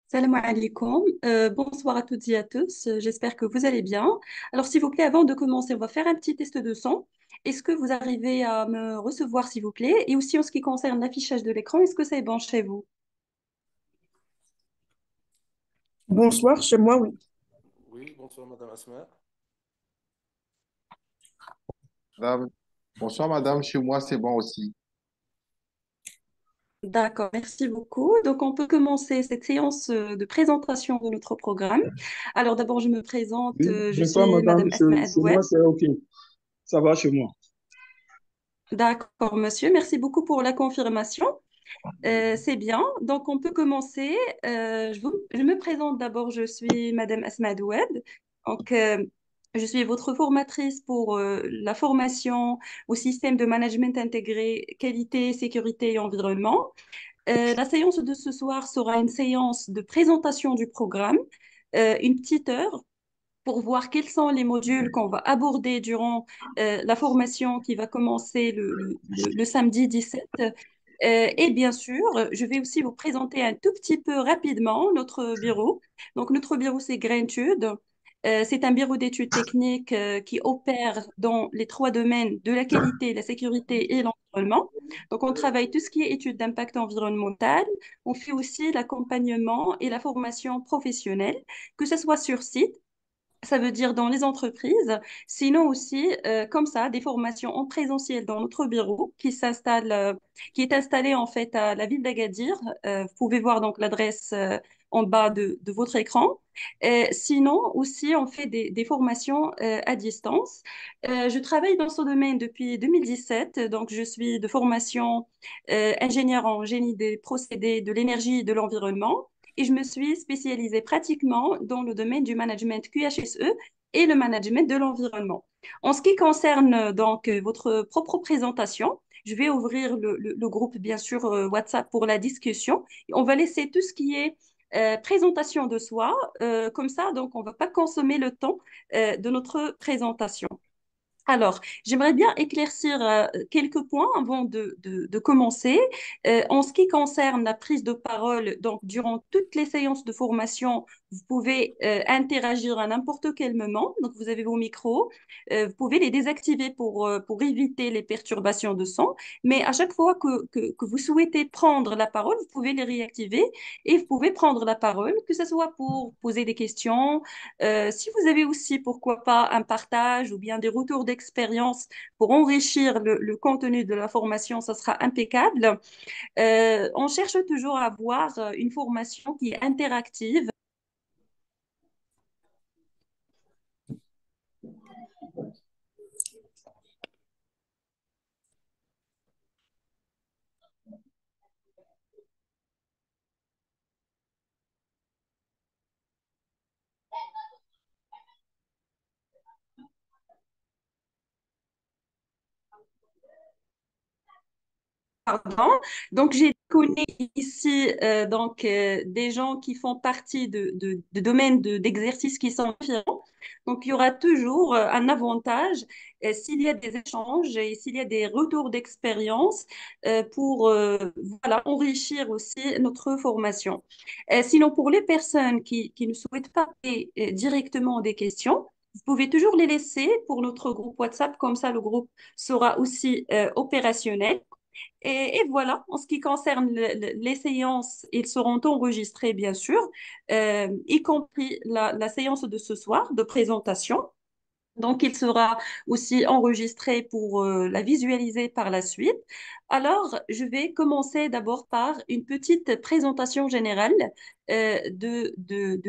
Salam alaikum. Bonsoir à toutes et à tous. J'espère que vous allez bien. Alors, s'il vous plaît, avant de commencer, on va faire un petit test de son. Est-ce que vous arrivez à me recevoir, s'il vous plaît? Et aussi en ce qui concerne l'affichage de l'écran, est-ce que c'est bon chez vous? Bonsoir, chez moi, oui. Oui, bonsoir Madame Asma. Madame. Bonsoir, madame. Chez moi, c'est bon aussi. D'accord, merci beaucoup. Donc, on peut commencer cette séance de présentation de notre programme. Alors, d'abord, je me présente. Oui, Je bonsoir, suis madame. Madame Asma Chez Adouet. moi, c'est OK. Ça va chez moi. D'accord, monsieur. Merci beaucoup pour la confirmation. C'est bien. Donc, on peut commencer. Je me présente d'abord. Je suis Madame Asma Doued. Donc, je suis votre formatrice pour la formation au système de management intégré qualité, sécurité et environnement. La séance de ce soir sera une séance de présentation du programme, une petite heure pour voir quels sont les modules qu'on va aborder durant la formation qui va commencer le samedi 17. Et bien sûr, je vais aussi vous présenter un tout petit peu rapidement notre bureau. Donc, notre bureau, c'est Graintude. C'est un bureau d'études techniques qui opère dans les trois domaines de la qualité, la sécurité et l'environnement. Donc, on travaille tout ce qui est études d'impact environnemental. On fait aussi l'accompagnement et la formation professionnelle, que ce soit sur site, ça veut dire dans les entreprises, sinon aussi, comme ça, des formations en présentiel dans notre bureau qui est installé en fait à la ville d'Agadir. Vous pouvez voir donc l'adresse en bas de votre écran. Sinon aussi, on fait des formations à distance. Je travaille dans ce domaine depuis 2017, donc je suis de formation ingénieur en génie des procédés, de l'énergie et de l'environnement et je me suis spécialisée pratiquement dans le domaine du management QHSE et le management de l'environnement. En ce qui concerne donc votre propre présentation, je vais ouvrir le groupe, bien sûr, WhatsApp pour la discussion. On va laisser tout ce qui est présentation de soi, comme ça, donc on ne va pas consommer le temps de notre présentation. Alors, j'aimerais bien éclaircir quelques points avant de commencer. En ce qui concerne la prise de parole, donc durant toutes les séances de formation, vous pouvez interagir à n'importe quel moment. Donc, vous avez vos micros. Vous pouvez les désactiver pour éviter les perturbations de son. Mais à chaque fois que vous souhaitez prendre la parole, vous pouvez les réactiver et vous pouvez prendre la parole, que ce soit pour poser des questions, si vous avez aussi, pourquoi pas, un partage ou bien des retours d'expérience pour enrichir le contenu de la formation, ça sera impeccable. On cherche toujours à avoir une formation qui est interactive. Pardon. Donc, j'ai connu ici des gens qui font partie de domaines d'exercice qui sont différents. Donc, il y aura toujours un avantage s'il y a des échanges et s'il y a des retours d'expérience pour voilà, enrichir aussi notre formation. Sinon, pour les personnes qui ne souhaitent pas poser directement des questions, vous pouvez toujours les laisser pour notre groupe WhatsApp, comme ça le groupe sera aussi opérationnel. Et voilà, en ce qui concerne les séances, ils seront enregistrés, bien sûr, y compris la séance de ce soir de présentation. Donc, il sera aussi enregistré pour la visualiser par la suite. Alors, je vais commencer d'abord par une petite présentation générale de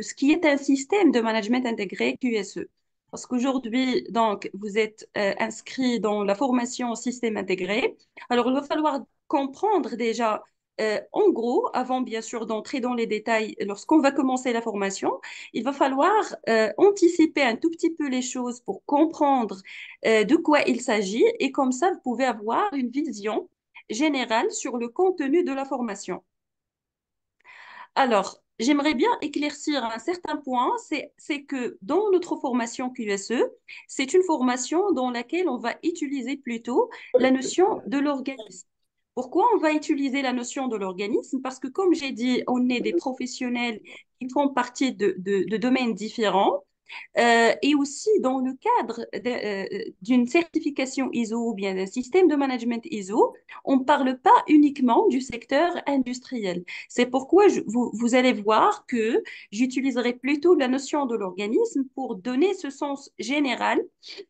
ce qui est un système de management intégré QSE. Parce qu'aujourd'hui, donc, vous êtes inscrit dans la formation au système intégré. Alors, il va falloir comprendre déjà, en gros, avant bien sûr d'entrer dans les détails, lorsqu'on va commencer la formation, il va falloir anticiper un tout petit peu les choses pour comprendre de quoi il s'agit et comme ça, vous pouvez avoir une vision générale sur le contenu de la formation. Alors, j'aimerais bien éclaircir un certain point, c'est que dans notre formation QSE, c'est une formation dans laquelle on va utiliser plutôt la notion de l'organisme. Pourquoi on va utiliser la notion de l'organisme? Parce que, comme j'ai dit, on est des professionnels qui font partie de domaines différents. Et aussi dans le cadre d'une certification ISO ou bien d'un système de management ISO, on ne parle pas uniquement du secteur industriel. C'est pourquoi vous allez voir que j'utiliserai plutôt la notion de l'organisme pour donner ce sens général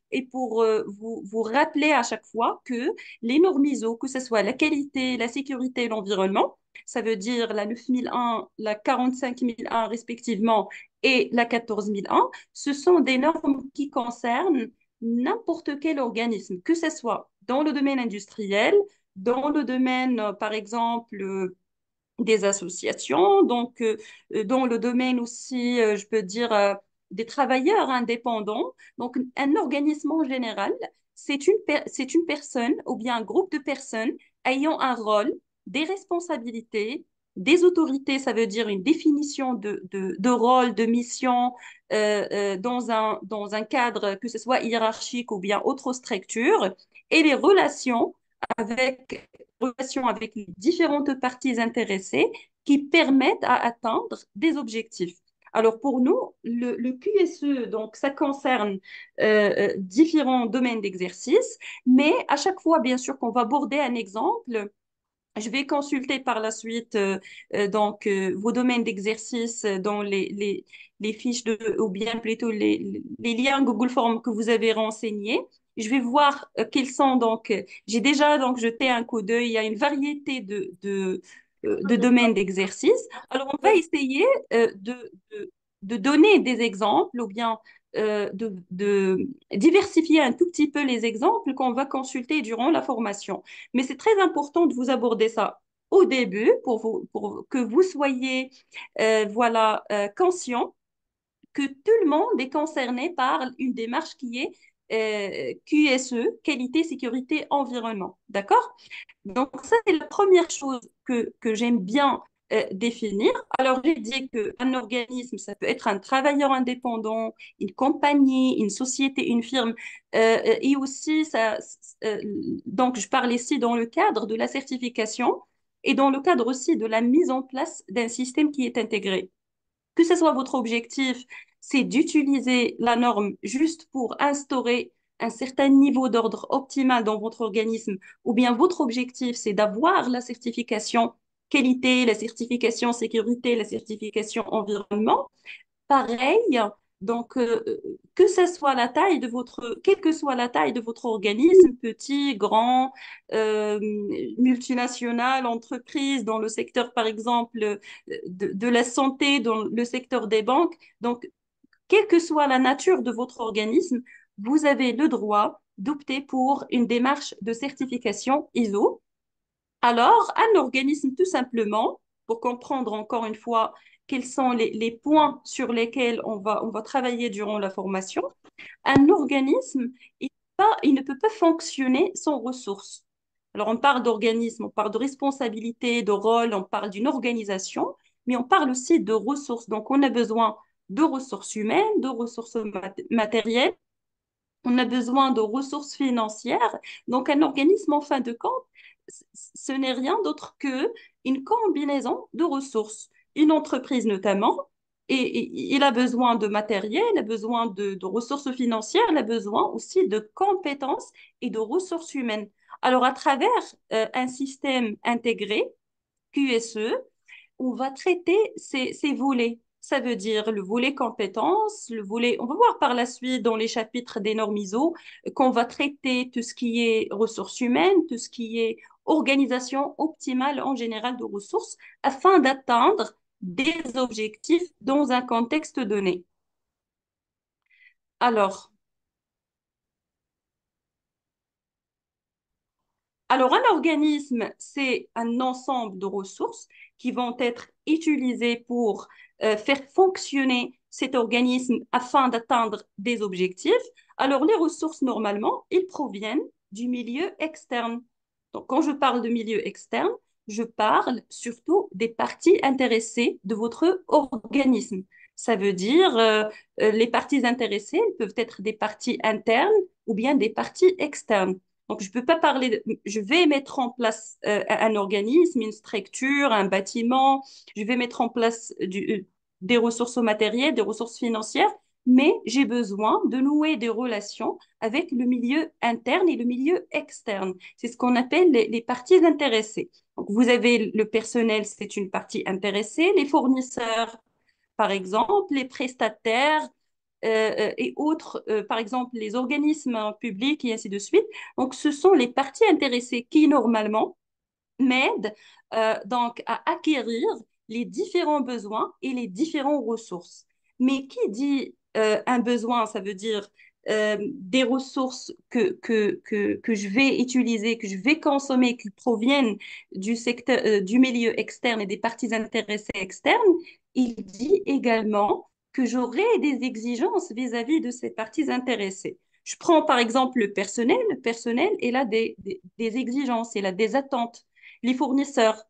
et pour vous rappeler à chaque fois que les normes ISO, que ce soit la qualité, la sécurité et l'environnement, ça veut dire la 9001, la 45001 respectivement et la 14001, ce sont des normes qui concernent n'importe quel organisme, que ce soit dans le domaine industriel, dans le domaine, par exemple, des associations, donc dans le domaine aussi, je peux dire, des travailleurs indépendants. Donc, un organisme en général, c'est une personne ou bien un groupe de personnes ayant un rôle, des responsabilités, des autorités, ça veut dire une définition de rôle, de mission dans un cadre, que ce soit hiérarchique ou bien autre structure, et les relations avec les différentes parties intéressées qui permettent à atteindre des objectifs. Alors pour nous, le QSE, donc ça concerne différents domaines d'exercice, mais à chaque fois, bien sûr, qu'on va aborder un exemple, je vais consulter par la suite vos domaines d'exercice dans les fiches ou bien plutôt les liens Google Forms que vous avez renseignés. Je vais voir quels sont j'ai déjà donc jeté un coup d'œil. Il y a une variété de domaines d'exercice. Alors on va essayer de donner des exemples ou bien de diversifier un tout petit peu les exemples qu'on va consulter durant la formation. Mais c'est très important de vous aborder ça au début pour que vous soyez conscient que tout le monde est concerné par une démarche qui est QSE, qualité, sécurité, environnement. D'accord? Donc, ça, c'est la première chose que j'aime bien définir. Alors, j'ai dit qu'un organisme, ça peut être un travailleur indépendant, une compagnie, une société, une firme. Et aussi, euh, donc, je parle ici dans le cadre de la certification et dans le cadre aussi de la mise en place d'un système qui est intégré. Que ce soit votre objectif, c'est d'utiliser la norme juste pour instaurer un certain niveau d'ordre optimal dans votre organisme, ou bien votre objectif, c'est d'avoir la certification qualité, la certification sécurité, la certification environnement, pareil. Donc, quelle que soit la taille de votre organisme, petit, grand, euh, multinational, entreprise, dans le secteur, par exemple, de la santé, dans le secteur des banques. Donc, quelle que soit la nature de votre organisme, vous avez le droit d'opter pour une démarche de certification ISO. Alors, un organisme, tout simplement, pour comprendre encore une fois quels sont les points sur lesquels on va travailler durant la formation, un organisme, il ne peut pas fonctionner sans ressources. Alors, on parle d'organisme, on parle de responsabilité, de rôle, on parle d'une organisation, mais on parle aussi de ressources. Donc, on a besoin de ressources humaines, de ressources matérielles, on a besoin de ressources financières. Donc, un organisme, en fin de compte, ce n'est rien d'autre que une combinaison de ressources. Une entreprise notamment, et il a besoin de matériel, il a besoin de ressources financières, il a besoin aussi de compétences et de ressources humaines. Alors, à travers un système intégré, QSE, on va traiter ces volets. Ça veut dire le volet compétences, le volet, on va voir par la suite dans les chapitres des normes ISO qu'on va traiter tout ce qui est ressources humaines, tout ce qui est organisation optimale en général de ressources afin d'atteindre des objectifs dans un contexte donné. Alors, Alors, un organisme, c'est un ensemble de ressources qui vont être utilisées pour faire fonctionner cet organisme afin d'atteindre des objectifs. Alors, les ressources, normalement, ils proviennent du milieu externe. Donc, quand je parle de milieu externe, je parle surtout des parties intéressées de votre organisme. Ça veut dire les parties intéressées elles peuvent être des parties internes ou bien des parties externes. Donc, je peux pas parler je vais mettre en place un organisme, une structure, un bâtiment, je vais mettre en place des ressources matérielles, des ressources financières, mais j'ai besoin de nouer des relations avec le milieu interne et le milieu externe. C'est ce qu'on appelle les parties intéressées. Donc, vous avez le personnel, c'est une partie intéressée, les fournisseurs, par exemple, les prestataires et autres, par exemple, les organismes publics et ainsi de suite. Donc, ce sont les parties intéressées qui, normalement, m'aident donc à acquérir les différents besoins et les différentes ressources. Mais qui dit un besoin, ça veut dire des ressources que je vais utiliser, que je vais consommer, qui proviennent du secteur, du milieu externe et des parties intéressées externes. Il dit également que j'aurai des exigences vis-à-vis de ces parties intéressées. Je prends par exemple le personnel. Le personnel, il a des exigences, il a des attentes. Les fournisseurs,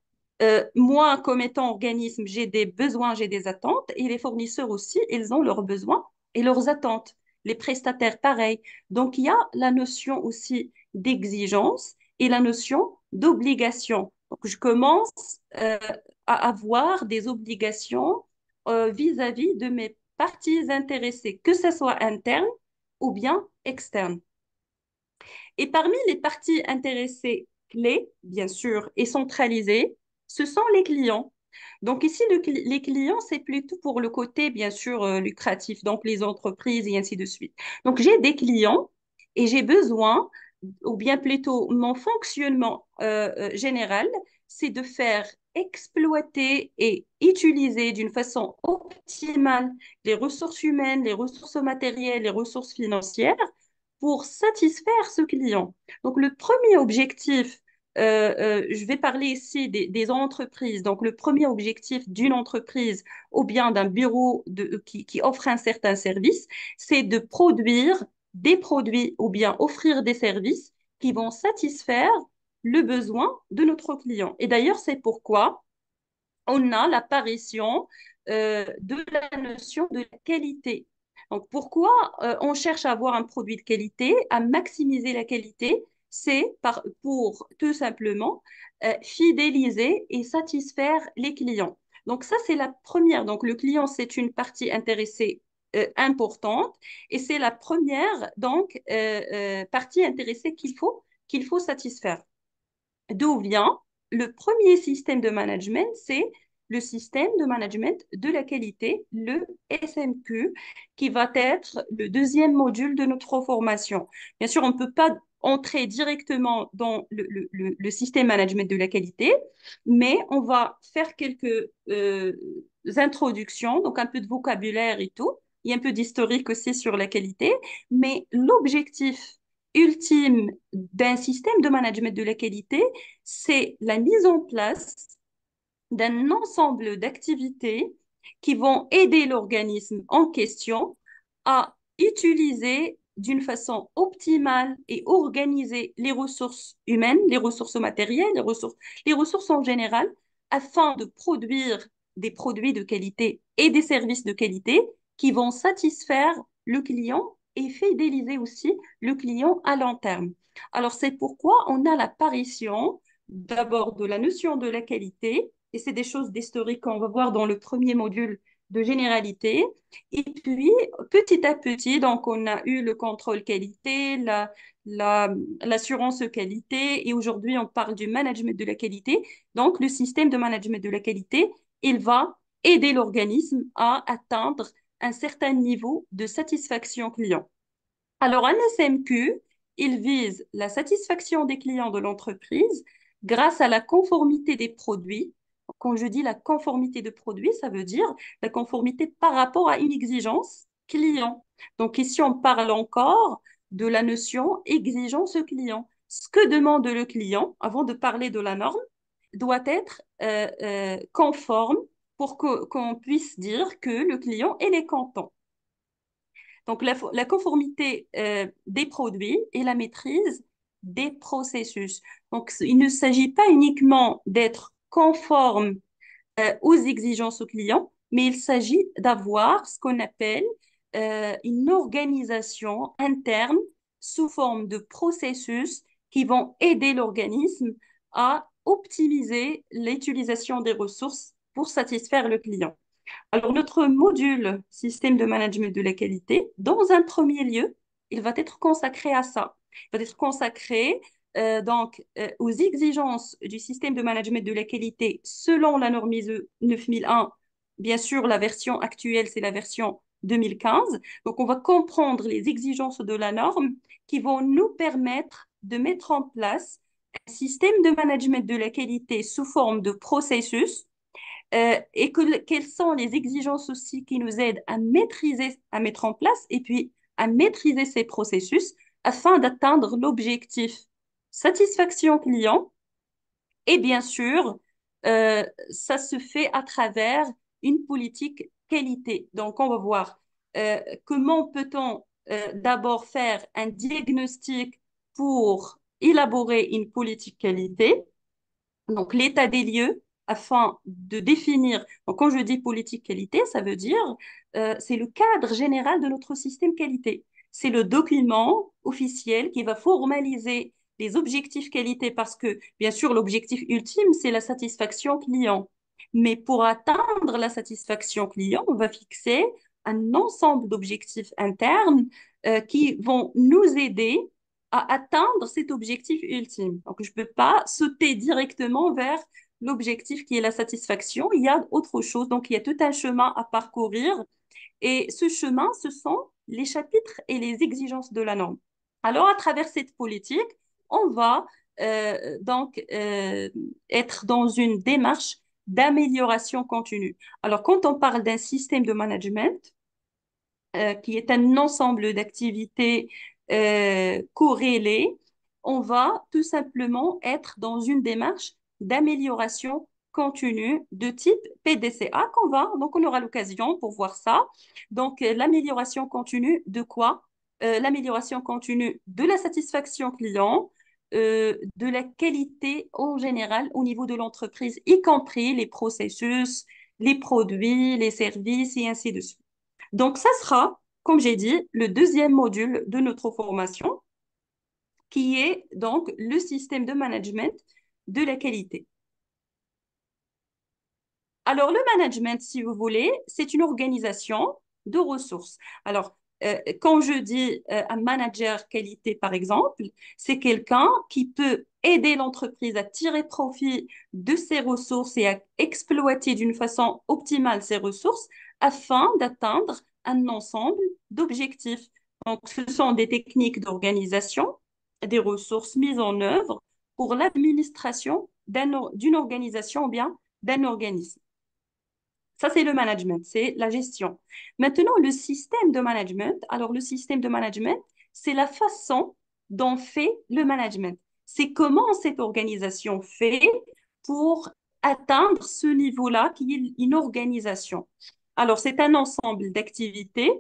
moi, comme étant organisme, j'ai des besoins, j'ai des attentes, et les fournisseurs aussi, ils ont leurs besoins et leurs attentes. Les prestataires, pareil. Donc, il y a la notion aussi d'exigence et la notion d'obligation. Donc, je commence à avoir des obligations vis-à-vis de mes parties intéressées, que ce soit interne ou bien externe. Et parmi les parties intéressées clés, bien sûr, et centralisées, ce sont les clients. Donc ici, les clients, c'est plutôt pour le côté, bien sûr, lucratif, donc les entreprises et ainsi de suite. Donc j'ai des clients et j'ai besoin, ou bien plutôt mon fonctionnement général, c'est de faire exploiter et utiliser d'une façon optimale les ressources humaines, les ressources matérielles, les ressources financières pour satisfaire ce client. Donc, le premier objectif, je vais parler ici des entreprises. Donc, le premier objectif d'une entreprise ou bien d'un bureau qui offre un certain service, c'est de produire des produits ou bien offrir des services qui vont satisfaire le besoin de notre client. Et d'ailleurs, c'est pourquoi on a l'apparition de la notion de qualité. Donc, pourquoi on cherche à avoir un produit de qualité, à maximiser la qualité? C'est pour tout simplement fidéliser et satisfaire les clients. Donc, ça, c'est la première. Donc, le client, c'est une partie intéressée importante et c'est la première partie intéressée qu'il faut satisfaire. D'où vient le premier système de management, c'est le système de management de la qualité, le SMQ, qui va être le deuxième module de notre formation. Bien sûr, on ne peut pas entrer directement dans le système management de la qualité, mais on va faire quelques introductions, donc un peu de vocabulaire et tout, et un peu d'historique aussi sur la qualité, mais l'objectif ultime d'un système de management de la qualité, c'est la mise en place d'un ensemble d'activités qui vont aider l'organisme en question à utiliser d'une façon optimale et organiser les ressources humaines, les ressources matérielles, les ressources en général, afin de produire des produits de qualité et des services de qualité qui vont satisfaire le client et fidéliser aussi le client à long terme. Alors, c'est pourquoi on a l'apparition d'abord de la notion de la qualité, et c'est des choses d'historique qu'on va voir dans le premier module de généralité. Et puis, petit à petit, donc, on a eu le contrôle qualité, l'assurance qualité, et aujourd'hui, on parle du management de la qualité. Donc, le système de management de la qualité, il va aider l'organisme à atteindre un certain niveau de satisfaction client. Alors, un SMQ, il vise la satisfaction des clients de l'entreprise grâce à la conformité des produits. Quand je dis la conformité de produits, ça veut dire la conformité par rapport à une exigence client. Donc ici, on parle encore de la notion exigence client. Ce que demande le client, avant de parler de la norme, doit être conforme pour qu'on puisse dire que le client, il est content. Donc, la conformité des produits et la maîtrise des processus. Donc, il ne s'agit pas uniquement d'être conforme aux exigences aux clients, mais il s'agit d'avoir ce qu'on appelle une organisation interne sous forme de processus qui vont aider l'organisme à optimiser l'utilisation des ressources pour satisfaire le client. Alors, notre module système de management de la qualité, dans un premier lieu, il va être consacré à ça. Il va être consacré aux exigences du système de management de la qualité selon la norme ISO 9001. Bien sûr, la version actuelle, c'est la version 2015. Donc, on va comprendre les exigences de la norme qui vont nous permettre de mettre en place un système de management de la qualité sous forme de processus quelles sont les exigences aussi qui nous aident à maîtriser, à mettre en place et puis à maîtriser ces processus afin d'atteindre l'objectif satisfaction client. Et bien sûr, ça se fait à travers une politique qualité. Donc, on va voir comment peut-on d'abord faire un diagnostic pour élaborer une politique qualité, donc l'état des lieux afin de définir. Donc, quand je dis politique qualité, ça veut dire c'est le cadre général de notre système qualité. C'est le document officiel qui va formaliser les objectifs qualité parce que, bien sûr, l'objectif ultime, c'est la satisfaction client. Mais pour atteindre la satisfaction client, on va fixer un ensemble d'objectifs internes qui vont nous aider à atteindre cet objectif ultime. Donc, je ne peux pas sauter directement vers l'objectif qui est la satisfaction. Il y a autre chose. Donc, il y a tout un chemin à parcourir. Et ce chemin, ce sont les chapitres et les exigences de la norme. Alors, à travers cette politique, on va être dans une démarche d'amélioration continue. Alors, quand on parle d'un système de management, qui est un ensemble d'activités corrélées, on va tout simplement être dans une démarche d'amélioration continue de type PDCA donc on aura l'occasion pour voir ça. Donc, l'amélioration continue de quoi? L'amélioration continue de la satisfaction client, de la qualité en général au niveau de l'entreprise, y compris les processus, les produits, les services et ainsi de suite. Donc, ça sera, comme j'ai dit, le deuxième module de notre formation, qui est donc le système de management de la qualité. Alors, le management, si vous voulez, c'est une organisation de ressources. Alors, quand je dis un manager qualité, par exemple, c'est quelqu'un qui peut aider l'entreprise à tirer profit de ses ressources et à exploiter d'une façon optimale ses ressources afin d'atteindre un ensemble d'objectifs. Donc, ce sont des techniques d'organisation, des ressources mises en œuvre pour l'administration d'une organisation ou bien d'un organisme. Ça, c'est le management, c'est la gestion. Maintenant, le système de management. Alors, le système de management, c'est la façon dont fait le management. C'est comment cette organisation fait pour atteindre ce niveau-là qui est une organisation. Alors, c'est un ensemble d'activités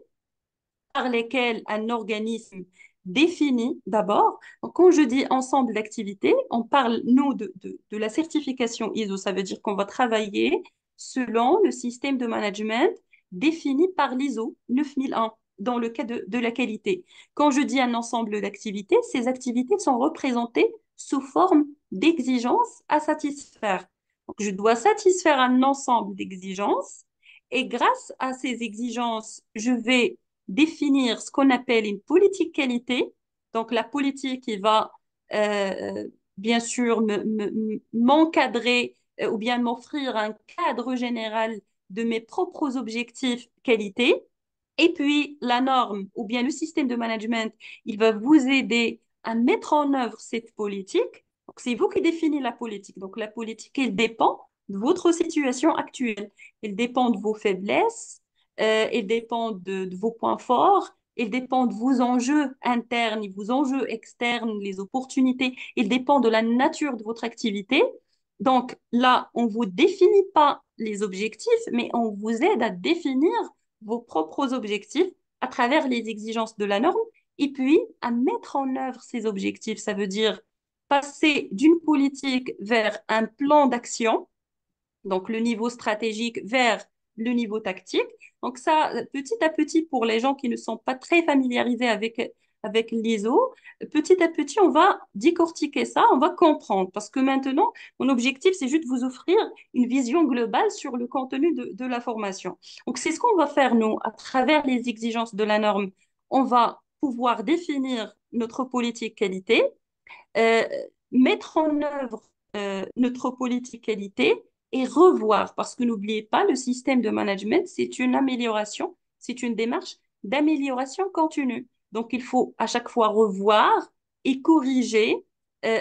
par lesquelles un organisme définit d'abord. Donc, quand je dis ensemble d'activités, on parle, nous, de la certification ISO. Ça veut dire qu'on va travailler selon le système de management défini par l'ISO 9001 dans le cas de la qualité. Quand je dis un ensemble d'activités, ces activités sont représentées sous forme d'exigences à satisfaire. Donc, je dois satisfaire un ensemble d'exigences et grâce à ces exigences, je vais définir ce qu'on appelle une politique qualité. Donc, la politique qui va bien sûr m'encadrer ou bien m'offrir un cadre général de mes propres objectifs qualité. Et puis, la norme ou bien le système de management, il va vous aider à mettre en œuvre cette politique. Donc, c'est vous qui définissez la politique. Donc, la politique, elle dépend de votre situation actuelle. Elle dépend de vos faiblesses, elle dépend de vos points forts, elle dépend de vos enjeux internes et vos enjeux externes, les opportunités. Elle dépend de la nature de votre activité. Donc là, on ne vous définit pas les objectifs, mais on vous aide à définir vos propres objectifs à travers les exigences de la norme et puis à mettre en œuvre ces objectifs. Ça veut dire passer d'une politique vers un plan d'action, donc le niveau stratégique vers le niveau tactique. Donc ça, petit à petit, pour les gens qui ne sont pas très familiarisés avec avec l'ISO, petit à petit, on va décortiquer ça, on va comprendre. Parce que maintenant, mon objectif, c'est juste de vous offrir une vision globale sur le contenu de la formation. Donc, c'est ce qu'on va faire, nous, à travers les exigences de la norme. On va pouvoir définir notre politique qualité, euh, mettre en œuvre notre politique qualité et revoir, parce que n'oubliez pas, le système de management, c'est une amélioration, c'est une démarche d'amélioration continue. Donc, il faut à chaque fois revoir et corriger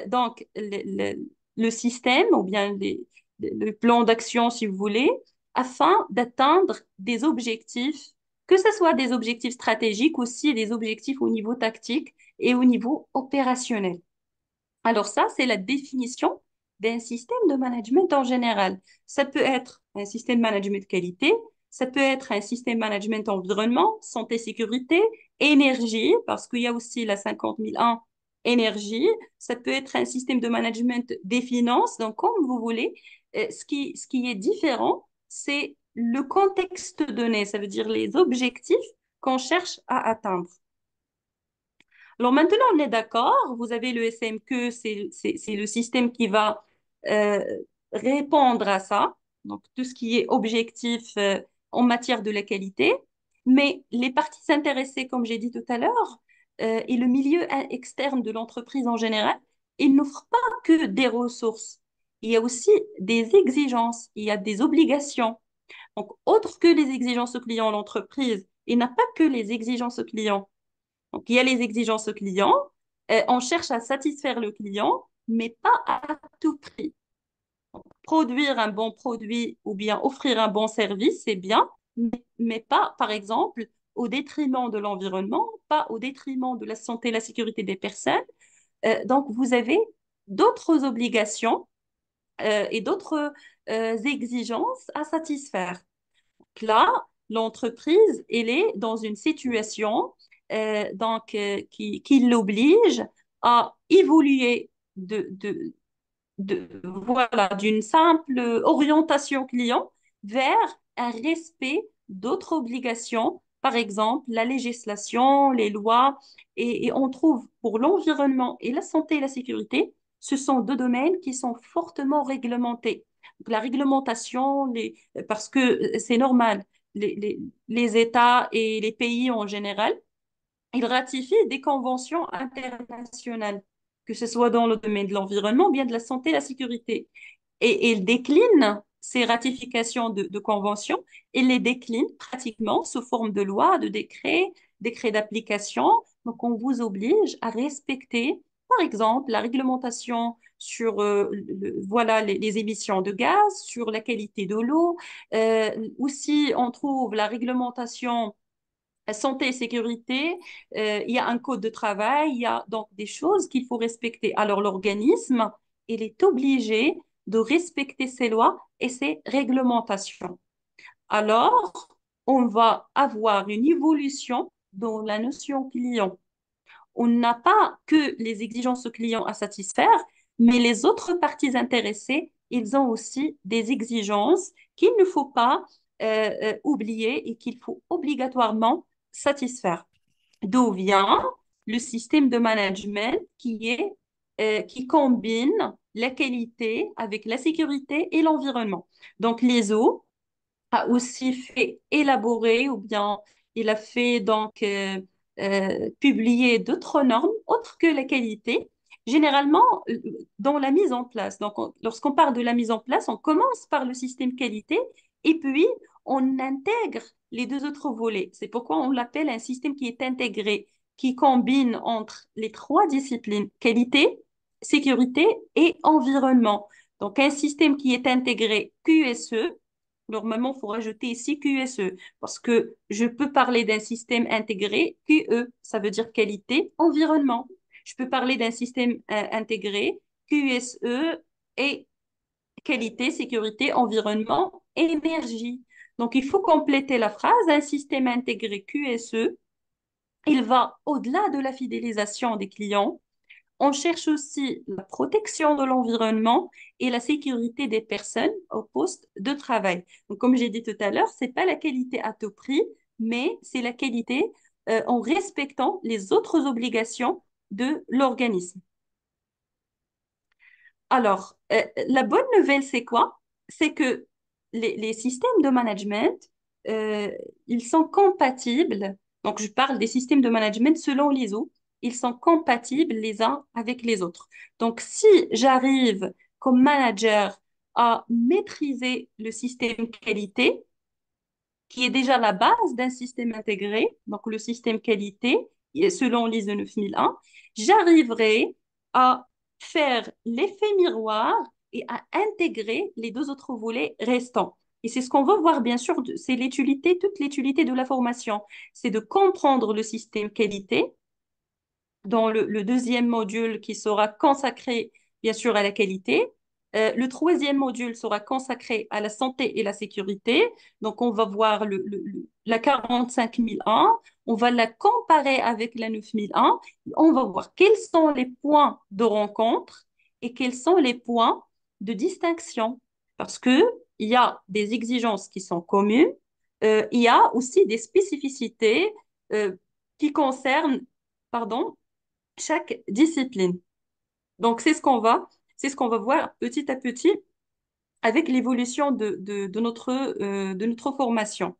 donc le système ou bien le plan d'action, si vous voulez, afin d'atteindre des objectifs, que ce soit des objectifs stratégiques, aussi des objectifs au niveau tactique et au niveau opérationnel. Alors ça, c'est la définition d'un système de management en général. Ça peut être un système de management qualité, ça peut être un système de management environnement, santé, sécurité, énergie, parce qu'il y a aussi la 50001 énergie. Ça peut être un système de management des finances, donc comme vous voulez. Ce qui est différent, c'est le contexte donné, ça veut dire les objectifs qu'on cherche à atteindre. Alors maintenant, on est d'accord, vous avez le SMQ, c'est le système qui va euh, répondre à ça, donc tout ce qui est objectif en matière de la qualité, mais les parties intéressées, comme j'ai dit tout à l'heure, et le milieu externe de l'entreprise en général, ils n'offrent pas que des ressources, il y a aussi des exigences, il y a des obligations. Donc, autre que les exigences aux clients, l'entreprise, il n'a pas que les exigences aux clients. Donc, il y a les exigences clients. On cherche à satisfaire le client, mais pas à tout prix. Produire un bon produit ou bien offrir un bon service, c'est bien, mais pas, par exemple, au détriment de l'environnement, pas au détriment de la santé et la sécurité des personnes. Donc, vous avez d'autres obligations et d'autres exigences à satisfaire. Là, l'entreprise, elle est dans une situation qui l'oblige à évoluer voilà, d'une simple orientation client vers un respect d'autres obligations, par exemple la législation, les lois, et on trouve pour l'environnement et la santé et la sécurité, ce sont deux domaines qui sont fortement réglementés. Donc, la réglementation, parce que c'est normal, les États et les pays en général, ils ratifient des conventions internationales, que ce soit dans le domaine de l'environnement ou bien de la santé et la sécurité. Et ils déclinent ces ratifications de conventions et les déclinent pratiquement sous forme de loi, de décrets, décrets d'application. Donc, on vous oblige à respecter, par exemple, la réglementation sur voilà, les émissions de gaz, sur la qualité de l'eau. Aussi, on trouve la réglementation santé et sécurité, il y a un code de travail, il y a donc des choses qu'il faut respecter. Alors l'organisme, il est obligé de respecter ces lois et ces réglementations. Alors, on va avoir une évolution dans la notion client. On n'a pas que les exigences clients à satisfaire, mais les autres parties intéressées, ils ont aussi des exigences qu'il ne faut pas oublier et qu'il faut obligatoirement satisfaire. D'où vient le système de management qui combine la qualité avec la sécurité et l'environnement. Donc, l'ISO a aussi fait élaborer ou bien il a fait donc publier d'autres normes autres que la qualité, généralement dans la mise en place. Donc, lorsqu'on parle de la mise en place, on commence par le système qualité et puis on intègre les deux autres volets. C'est pourquoi on l'appelle un système qui est intégré, qui combine entre les trois disciplines, qualité, sécurité et environnement. Donc, un système qui est intégré QSE. Normalement, il faut rajouter ici QSE parce que je peux parler d'un système intégré QE, ça veut dire qualité, environnement. Je peux parler d'un système intégré QSE et qualité, sécurité, environnement, énergie. Donc, il faut compléter la phrase. Un système intégré QSE, il va au-delà de la fidélisation des clients. On cherche aussi la protection de l'environnement et la sécurité des personnes au poste de travail. Donc, comme j'ai dit tout à l'heure, c'est pas la qualité à tout prix, mais c'est la qualité en respectant les autres obligations de l'organisme. Alors, la bonne nouvelle, c'est quoi? C'est que les systèmes de management, euh, ils sont compatibles. Donc, je parle des systèmes de management selon l'ISO. Ils sont compatibles les uns avec les autres. Donc, si j'arrive comme manager à maîtriser le système qualité, qui est déjà la base d'un système intégré, donc le système qualité, selon l'ISO 9001, j'arriverai à faire l'effet miroir et à intégrer les deux autres volets restants. Et c'est ce qu'on va voir, bien sûr, c'est l'utilité, toute l'utilité de la formation. C'est de comprendre le système qualité dans le deuxième module qui sera consacré, bien sûr, à la qualité. Le troisième module sera consacré à la santé et la sécurité. Donc, on va voir la 45001, on va la comparer avec la 9001, on va voir quels sont les points de rencontre et quels sont les points de distinction. Parce qu'il y a des exigences qui sont communes, il y a aussi des spécificités qui concernent, pardon, chaque discipline. Donc, c'est ce qu'on va voir petit à petit avec l'évolution de notre formation.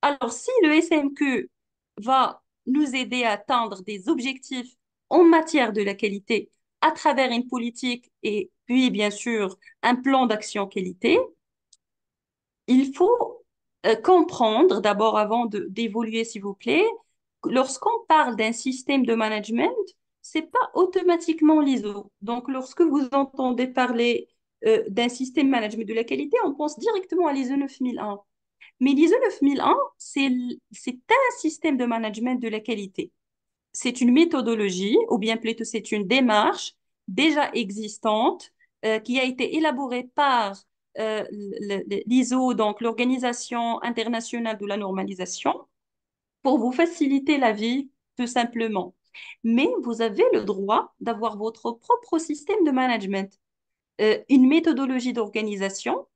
Alors, si le SMQ va nous aider à atteindre des objectifs en matière de la qualité à travers une politique et puis, bien sûr, un plan d'action qualité, il faut comprendre d'abord avant d'évoluer, s'il vous plaît, lorsqu'on parle d'un système de management, c'est pas automatiquement l'ISO. Donc, lorsque vous entendez parler d'un système de management de la qualité, on pense directement à l'ISO 9001. Mais l'ISO 9001, c'est un système de management de la qualité. C'est une méthodologie, ou bien plutôt c'est une démarche déjà existante qui a été élaborée par l'ISO, donc l'Organisation internationale de la normalisation, pour vous faciliter la vie, tout simplement. Mais vous avez le droit d'avoir votre propre système de management, une méthodologie d'organisation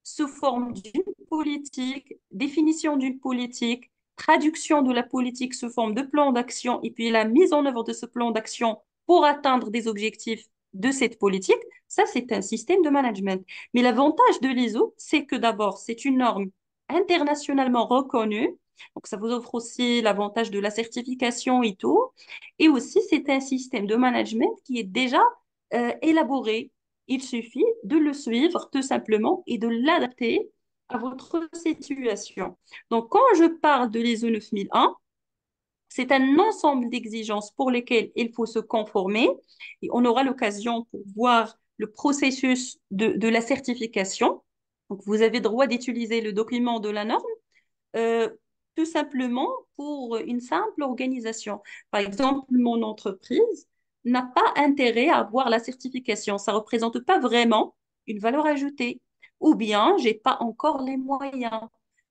sous forme d'une politique, définition d'une politique, traduction de la politique sous forme de plan d'action et puis la mise en œuvre de ce plan d'action pour atteindre des objectifs de cette politique, ça c'est un système de management. Mais l'avantage de l'ISO, c'est que d'abord, c'est une norme internationalement reconnue. Donc, ça vous offre aussi l'avantage de la certification et tout. Et aussi, c'est un système de management qui est déjà élaboré. Il suffit de le suivre tout simplement et de l'adapter à votre situation. Donc, quand je parle de l'ISO 9001, c'est un ensemble d'exigences pour lesquelles il faut se conformer et on aura l'occasion pour voir le processus de la certification. Donc, vous avez droit d'utiliser le document de la norme euh, tout simplement pour une simple organisation. Par exemple, mon entreprise n'a pas intérêt à avoir la certification. Ça ne représente pas vraiment une valeur ajoutée. Ou bien, j'ai pas encore les moyens.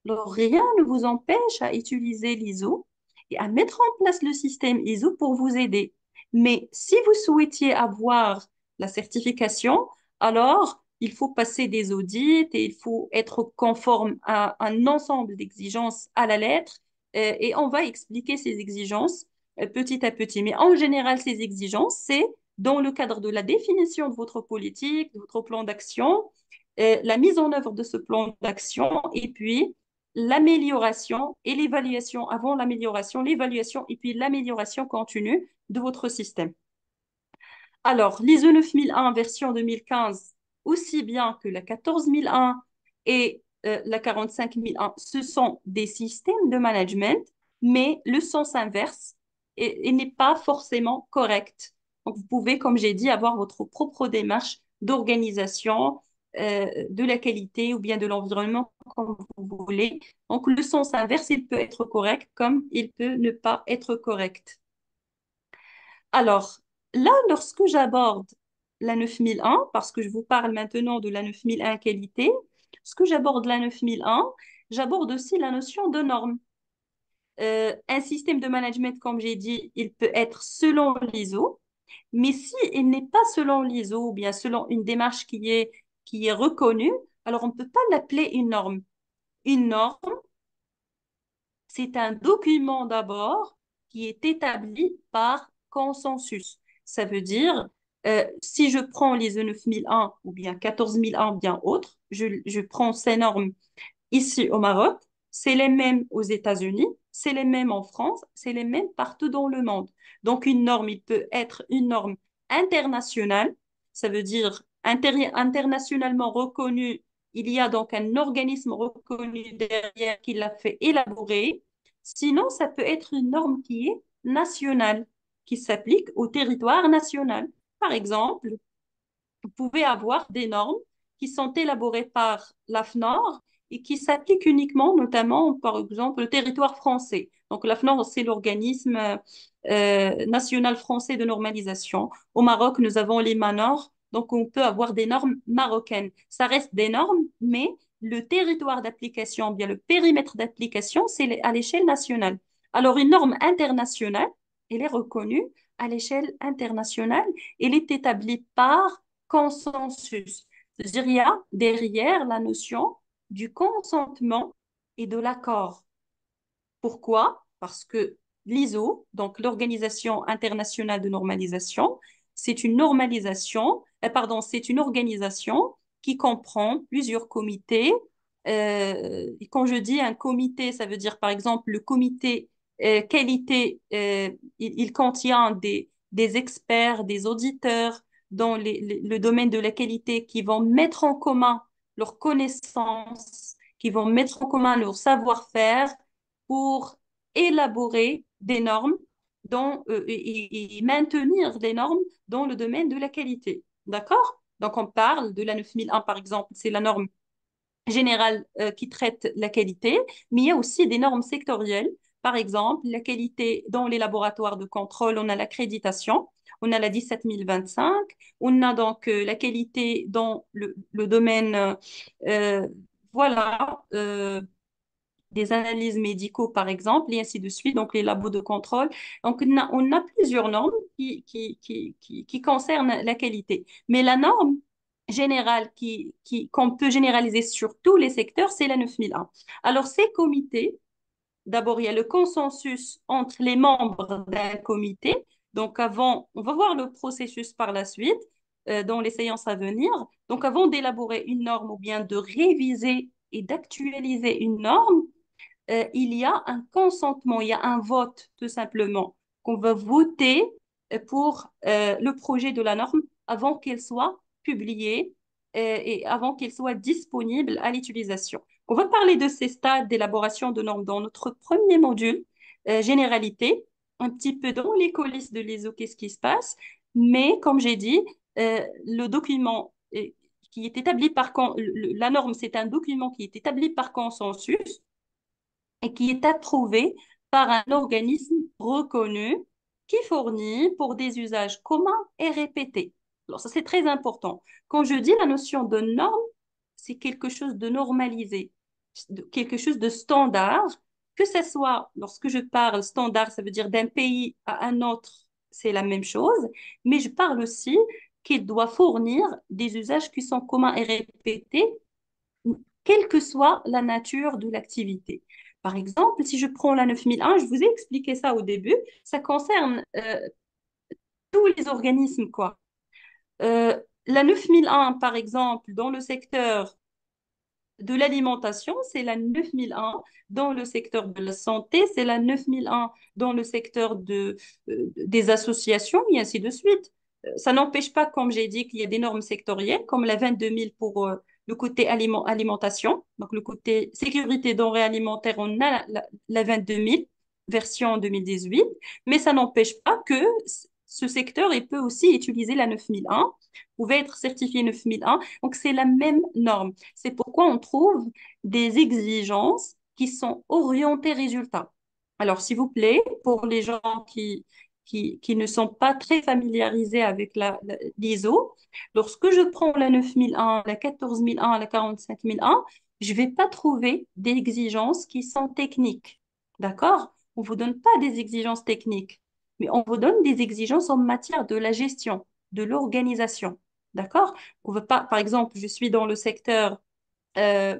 Alors, rien ne vous empêche à utiliser l'ISO et à mettre en place le système ISO pour vous aider. Mais si vous souhaitiez avoir la certification, alors il faut passer des audits et il faut être conforme à un ensemble d'exigences à la lettre. Et on va expliquer ces exigences petit à petit. Mais en général, ces exigences, c'est dans le cadre de la définition de votre politique, de votre plan d'action, la mise en œuvre de ce plan d'action et puis l'amélioration et l'évaluation, avant l'amélioration, l'évaluation et puis l'amélioration continue de votre système. Alors, l'ISO 9001 version 2015, aussi bien que la 14001 et la 45001, ce sont des systèmes de management, mais le sens inverse et n'est pas forcément correct. Donc, vous pouvez, comme j'ai dit, avoir votre propre démarche d'organisation de la qualité ou bien de l'environnement, comme vous voulez. Donc, le sens inverse, il peut être correct comme il peut ne pas être correct. Alors, là, lorsque j'aborde la 9001, parce que je vous parle maintenant de la 9001 qualité, lorsque j'aborde la 9001, j'aborde aussi la notion de norme. Un système de management, comme j'ai dit, il peut être selon l'ISO, mais si il n'est pas selon l'ISO ou bien selon une démarche qui est reconnue, alors on ne peut pas l'appeler une norme. Une norme, c'est un document d'abord qui est établi par consensus. Ça veut dire, si je prends les E 9001 ou bien 14001 ou bien autres, je prends ces normes ici au Maroc, c'est les mêmes aux États-Unis, c'est les mêmes en France, c'est les mêmes partout dans le monde. Donc, une norme, il peut être une norme internationale, ça veut dire internationalement reconnue. Il y a donc un organisme reconnu derrière qui l'a fait élaborer. Sinon, ça peut être une norme qui est nationale, qui s'applique au territoire national. Par exemple, vous pouvez avoir des normes qui sont élaborées par l'AFNOR et qui s'appliquent uniquement, notamment, par exemple, le territoire français. Donc, l'AFNOR, c'est l'organisme national français de normalisation. Au Maroc, nous avons l'IMANOR, donc on peut avoir des normes marocaines. Ça reste des normes, mais le territoire d'application, bien le périmètre d'application, c'est à l'échelle nationale. Alors, une norme internationale, elle est reconnue à l'échelle internationale. Elle est établie par consensus. C'est-à-dire, il y a derrière la notion du consentement et de l'accord. Pourquoi? Parce que l'ISO, donc l'Organisation internationale de normalisation, c'est une c'est une organisation qui comprend plusieurs comités. Et quand je dis un comité, ça veut dire par exemple le comité qualité, il contient des experts, des auditeurs dans le domaine de la qualité qui vont mettre en commun leurs connaissances, qui vont mettre en commun leur savoir-faire pour élaborer des normes et maintenir des normes dans le domaine de la qualité. D'accord? Donc, on parle de la 9001, par exemple, c'est la norme générale qui traite la qualité, mais il y a aussi des normes sectorielles. Par exemple, la qualité dans les laboratoires de contrôle, on a l'accréditation, on a la 17025, on a donc la qualité dans le domaine, euh, voilà, des analyses médicaux, par exemple, et ainsi de suite, donc les labos de contrôle. Donc, on a plusieurs normes qui concernent la qualité. Mais la norme générale qu'on peut généraliser sur tous les secteurs, c'est la 9001. Alors, ces comités, d'abord, il y a le consensus entre les membres d'un comité. Donc, on va voir le processus par la suite dans les séances à venir. Donc, avant d'élaborer une norme ou bien de réviser et d'actualiser une norme, il y a un consentement, il y a un vote tout simplement qu'on va voter pour le projet de la norme avant qu'elle soit publiée et avant qu'elle soit disponible à l'utilisation. On va parler de ces stades d'élaboration de normes dans notre premier module, généralité, un petit peu dans les coulisses de l'ISO, qu'est-ce qui se passe, mais comme j'ai dit, le document qui est établi la norme, c'est un document qui est établi par consensus et qui est approuvé par un organisme reconnu qui fournit pour des usages communs et répétés. Alors ça, c'est très important. Quand je dis la notion de norme, c'est quelque chose de normalisé, quelque chose de standard, que ce soit, lorsque je parle standard, ça veut dire d'un pays à un autre, c'est la même chose, mais je parle aussi qu'il doit fournir des usages qui sont communs et répétés quelle que soit la nature de l'activité. Par exemple, si je prends la 9001, je vous ai expliqué ça au début, ça concerne tous les organismes, quoi. La 9001, par exemple, dans le secteur de l'alimentation, c'est la 9001. Dans le secteur de la santé, c'est la 9001. Dans le secteur des associations, et ainsi de suite. Ça n'empêche pas, comme j'ai dit, qu'il y a des normes sectorielles, comme la 22 000 pour le côté alimentation. Donc, le côté sécurité denrées alimentaires, on a la 22 000 version 2018. Mais ça n'empêche pas que ce secteur, il peut aussi utiliser la 9001, pouvait être certifié 9001. Donc, c'est la même norme. C'est pourquoi on trouve des exigences qui sont orientées résultats. Alors, s'il vous plaît, pour les gens qui ne sont pas très familiarisés avec l'ISO, lorsque je prends la 9001, la 14001, la 45001, je ne vais pas trouver d'exigences qui sont techniques. D'accord? On ne vous donne pas des exigences techniques, mais on vous donne des exigences en matière de la gestion, de l'organisation. D'accord? On veut pas, par exemple, je suis dans le secteur euh,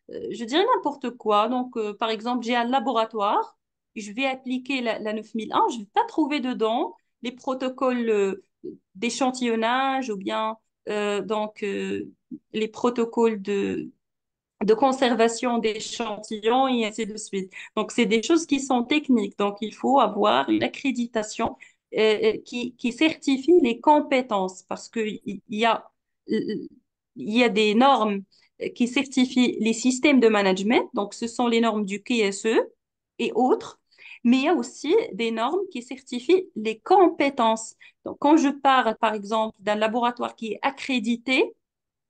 je dirais n'importe quoi. Donc, par exemple, j'ai un laboratoire, je vais appliquer la 9001, je ne vais pas trouver dedans les protocoles d'échantillonnage ou bien les protocoles de conservation d'échantillons et ainsi de suite. Donc, c'est des choses qui sont techniques. Donc, il faut avoir une accréditation qui certifie les compétences parce il y a des normes qui certifient les systèmes de management. Donc, ce sont les normes du QSE et autres. Mais il y a aussi des normes qui certifient les compétences. Donc, quand je parle, par exemple, d'un laboratoire qui est accrédité,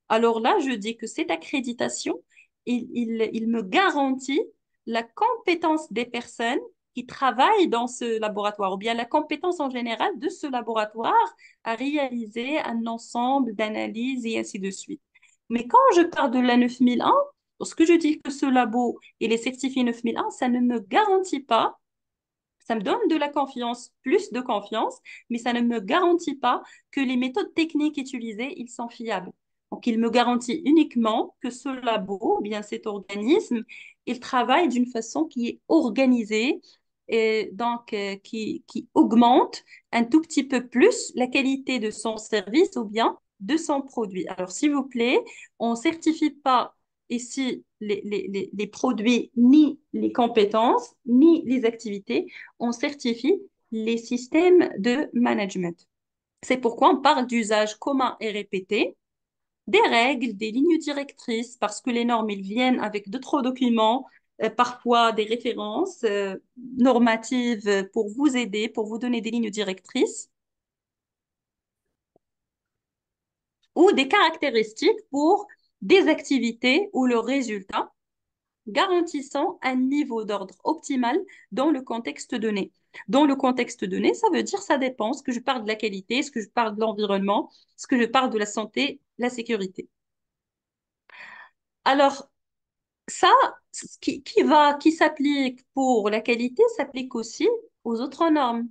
alors là, je dis que cette accréditation, il me garantit la compétence des personnes qui travaillent dans ce laboratoire, ou bien la compétence en général de ce laboratoire à réaliser un ensemble d'analyses et ainsi de suite. Mais quand je parle de la 9001, lorsque je dis que ce labo, il est certifié 9001, ça ne me garantit pas, ça me donne de la confiance, plus de confiance, mais ça ne me garantit pas que les méthodes techniques utilisées, ils sont fiables. Donc, il me garantit uniquement que ce labo, ou bien cet organisme, il travaille d'une façon qui est organisée et donc qui augmente un tout petit peu plus la qualité de son service ou bien de son produit. Alors, s'il vous plaît, on ne certifie pas ici les produits, ni les compétences, ni les activités, on certifie les systèmes de management. C'est pourquoi on parle d'usage commun et répété, des règles, des lignes directrices, parce que les normes, ils viennent avec d'autres documents, parfois des références normatives pour vous aider, pour vous donner des lignes directrices, ou des caractéristiques pour des activités ou leurs résultats garantissant un niveau d'ordre optimal dans le contexte donné. Dans le contexte donné, ça veut dire ça dépend. Est-ce que je parle de la qualité, est-ce que je parle de l'environnement, est-ce que je parle de la santé, la sécurité. Alors, ça, qui s'applique pour la qualité s'applique aussi aux autres normes.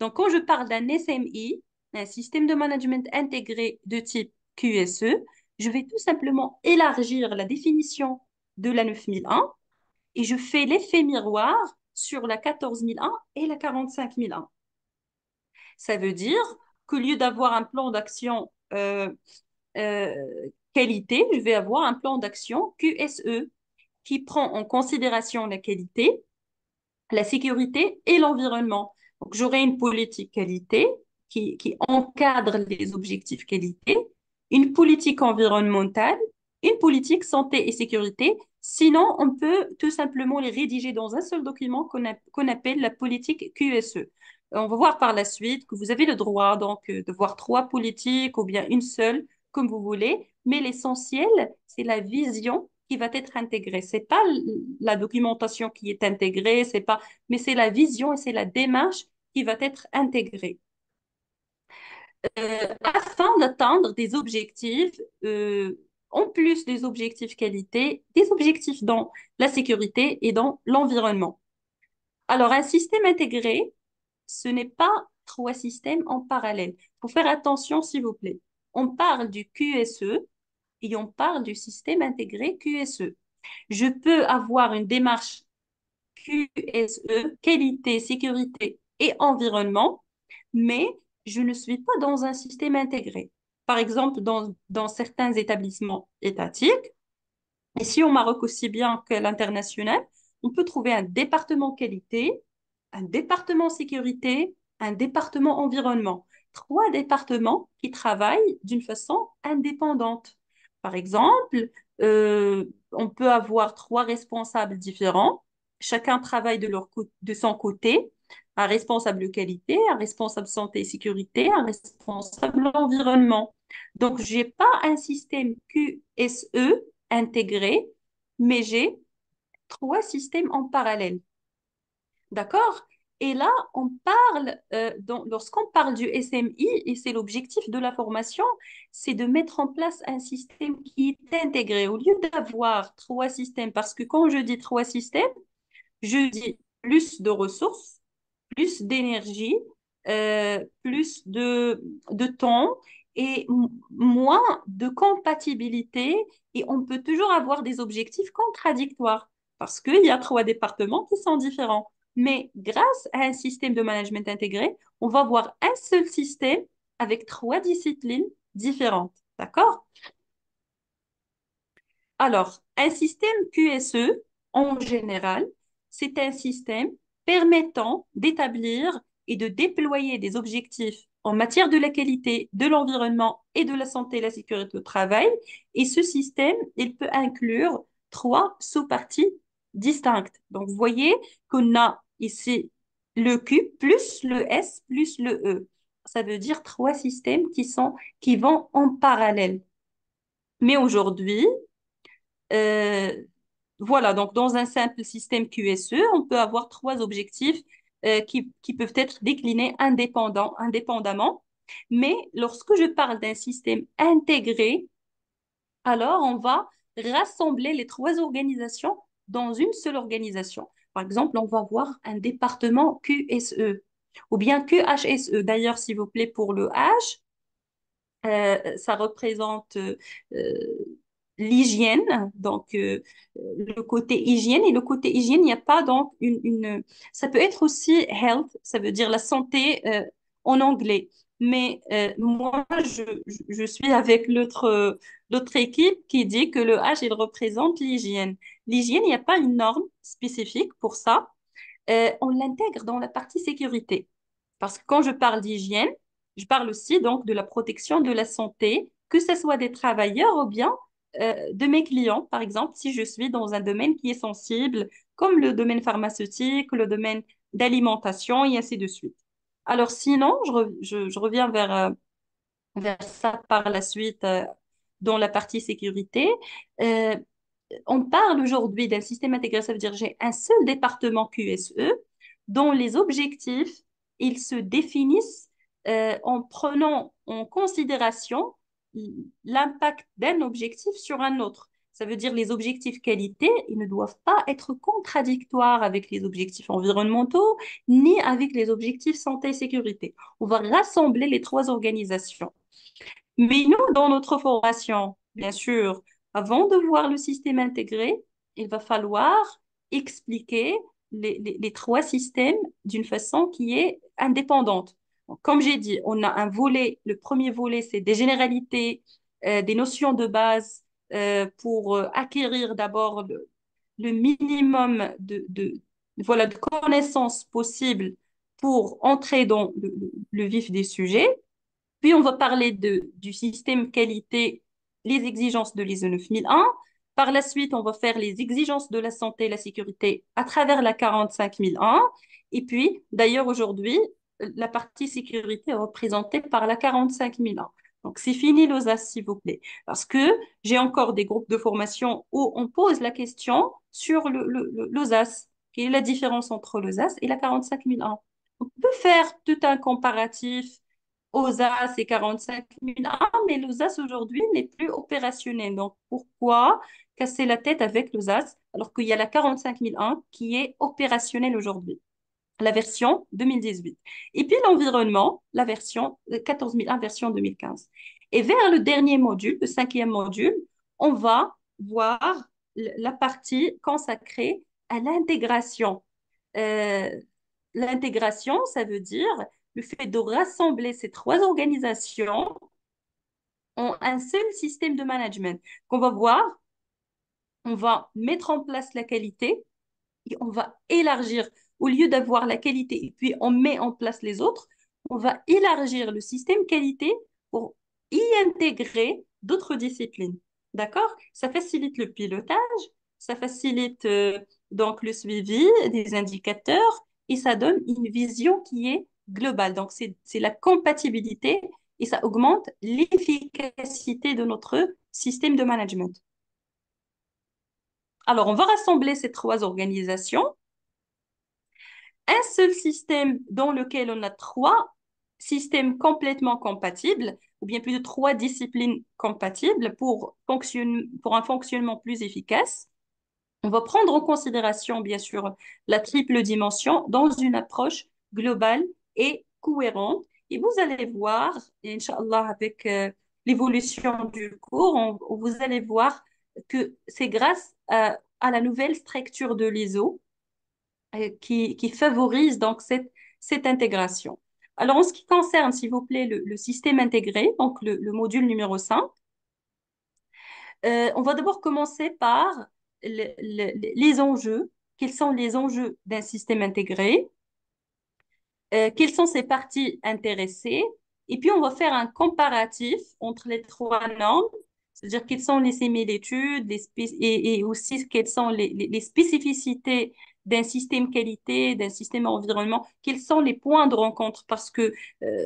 Donc, quand je parle d'un SMI, un système de management intégré de type QSE, je vais tout simplement élargir la définition de la 9001 et je fais l'effet miroir sur la 14001 et la 45001. Ça veut dire qu'au lieu d'avoir un plan d'action euh, qualité, je vais avoir un plan d'action QSE qui prend en considération la qualité, la sécurité et l'environnement. Donc, j'aurai une politique qualité qui encadre les objectifs qualité, une politique environnementale, une politique santé et sécurité. Sinon, on peut tout simplement les rédiger dans un seul document qu'on appelle la politique QSE. On va voir par la suite que vous avez le droit donc de voir trois politiques ou bien une seule, comme vous voulez, mais l'essentiel, c'est la vision qui va être intégrée. C'est pas la documentation qui est intégrée, c'est pas, mais c'est la vision et c'est la démarche qui va être intégrée afin d'atteindre des objectifs, en plus des objectifs qualité, des objectifs dans la sécurité et dans l'environnement. Alors, un système intégré, ce n'est pas trois systèmes en parallèle. Il faut faire attention, s'il vous plaît. On parle du QSE et on parle du système intégré QSE. Je peux avoir une démarche QSE, qualité, sécurité et environnement, mais je ne suis pas dans un système intégré. Par exemple, dans certains établissements étatiques, ici au Maroc aussi bien qu'à l'international, on peut trouver un département qualité, un département sécurité, un département environnement. Trois départements qui travaillent d'une façon indépendante. Par exemple, on peut avoir trois responsables différents. Chacun travaille de son côté. Un responsable qualité, un responsable santé et sécurité, un responsable environnement. Donc, je n'ai pas un système QSE intégré, mais j'ai trois systèmes en parallèle. D'accord? Et là, lorsqu'on parle du SMI, et c'est l'objectif de la formation, c'est de mettre en place un système qui est intégré au lieu d'avoir trois systèmes. Parce que quand je dis trois systèmes, je dis plus de ressources, plus d'énergie, plus de temps et moins de compatibilité et on peut toujours avoir des objectifs contradictoires parce qu'il y a trois départements qui sont différents. Mais grâce à un système de management intégré, on va avoir un seul système avec trois disciplines différentes. D'accord? Alors, un système QSE, en général, c'est un système permettant d'établir et de déployer des objectifs en matière de la qualité, de l'environnement et de la santé et la sécurité au travail. Et ce système, il peut inclure trois sous-parties distinctes. Donc, vous voyez qu'on a ici le Q plus le S plus le E. Ça veut dire trois systèmes qui vont en parallèle. Mais aujourd'hui, euh, voilà, donc dans un simple système QSE, on peut avoir trois objectifs qui peuvent être déclinés indépendamment. Mais lorsque je parle d'un système intégré, alors on va rassembler les trois organisations dans une seule organisation. Par exemple, on va avoir un département QSE ou bien QHSE. D'ailleurs, s'il vous plaît, pour le H, ça représente l'hygiène, donc le côté hygiène. Et le côté hygiène, il n'y a pas donc Ça peut être aussi health, ça veut dire la santé en anglais. Mais moi, je suis avec l'autre équipe qui dit que le H, il représente l'hygiène. L'hygiène, il n'y a pas une norme spécifique pour ça. On l'intègre dans la partie sécurité. Parce que quand je parle d'hygiène, je parle aussi donc de la protection de la santé, que ce soit des travailleurs ou bien de mes clients. Par exemple, si je suis dans un domaine qui est sensible, comme le domaine pharmaceutique, le domaine d'alimentation et ainsi de suite. Alors sinon, je reviens vers ça par la suite dans la partie sécurité. Euh, on parle aujourd'hui d'un système intégré, ça veut dire j'ai un seul département QSE dont les objectifs, ils se définissent en prenant en considération l'impact d'un objectif sur un autre. Ça veut dire les objectifs qualité, ils ne doivent pas être contradictoires avec les objectifs environnementaux ni avec les objectifs santé et sécurité. On va rassembler les trois organisations. Mais nous, dans notre formation, bien sûr, avant de voir le système intégré, il va falloir expliquer les trois systèmes d'une façon qui est indépendante. Donc, comme j'ai dit, on a un volet, le premier volet, c'est des généralités, des notions de base pour acquérir d'abord le minimum voilà, de connaissances possibles pour entrer dans le vif des sujets. Puis, on va parler du système qualité, les exigences de l'ISO 9001. Par la suite, on va faire les exigences de la santé et la sécurité à travers la 45001. Et puis, d'ailleurs, aujourd'hui, la partie sécurité est représentée par la 45001. Donc, c'est fini l'OSAS, s'il vous plaît. Parce que j'ai encore des groupes de formation où on pose la question sur l'OSAS. Quelle est la différence entre l'OSAS et la 45001? On peut faire tout un comparatif OSAS c'est 45 000 ans, mais l'OSAS aujourd'hui n'est plus opérationnel. Donc, pourquoi casser la tête avec l'OSAS alors qu'il y a la 45 001 qui est opérationnelle aujourd'hui, la version 2018. Et puis l'environnement, la version 14 001, version 2015. Et vers le dernier module, le cinquième module, on va voir la partie consacrée à l'intégration. Euh, L'intégration, ça veut dire le fait de rassembler ces trois organisations en un seul système de management. Qu'on va voir, on va mettre en place la qualité et on va élargir. Au lieu d'avoir la qualité et puis on met en place les autres, on va élargir le système qualité pour y intégrer d'autres disciplines. D'accord? Ça facilite le pilotage, ça facilite donc le suivi des indicateurs et ça donne une vision qui est globale. Donc, c'est la compatibilité et ça augmente l'efficacité de notre système de management. Alors, on va rassembler ces trois organisations, un seul système dans lequel on a trois systèmes complètement compatibles, ou bien plus de trois disciplines compatibles pour un fonctionnement plus efficace. On va prendre en considération, bien sûr, la triple dimension dans une approche globale et cohérente. Et vous allez voir, et Inch'Allah, avec l'évolution du cours, vous allez voir que c'est grâce à la nouvelle structure de l'ISO qui favorise donc cette intégration. Alors, en ce qui concerne, s'il vous plaît, le système intégré, donc le module numéro 5, on va d'abord commencer par les enjeux. Quels sont les enjeux d'un système intégré? Quelles sont ces parties intéressées? Et puis, on va faire un comparatif entre les trois normes, c'est-à-dire quelles sont les similitudes et aussi quelles sont les spécificités d'un système qualité, d'un système environnement, quels sont les points de rencontre, parce que